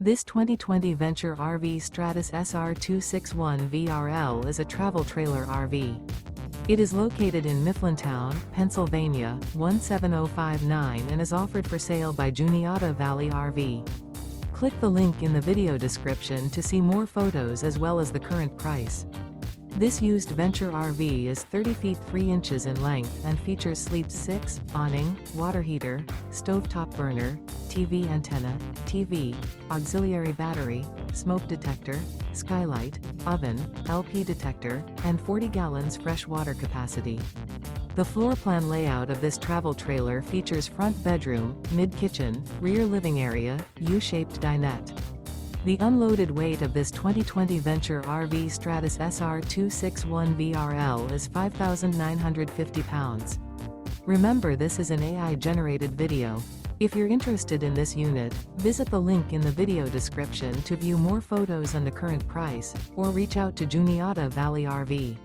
This 2020 Venture RV Stratus SR261 VRL is a travel trailer RV. It is located in Mifflintown, Pennsylvania, 17059 and is offered for sale by Juniata Valley RV. Click the link in the video description to see more photos as well as the current price. This used Venture RV is 30 feet 3 inches in length and features sleep 6, awning, water heater, stovetop burner, TV antenna, TV, auxiliary battery, smoke detector, skylight, oven, LP detector, and 40 gallons fresh water capacity. The floor plan layout of this travel trailer features front bedroom, mid-kitchen, rear living area, U-shaped dinette. The unloaded weight of this 2020 Venture RV Stratus SR261 VRL is 5,950 pounds. Remember, this is an AI-generated video. If you're interested in this unit, visit the link in the video description to view more photos and the current price, or reach out to Juniata Valley RV.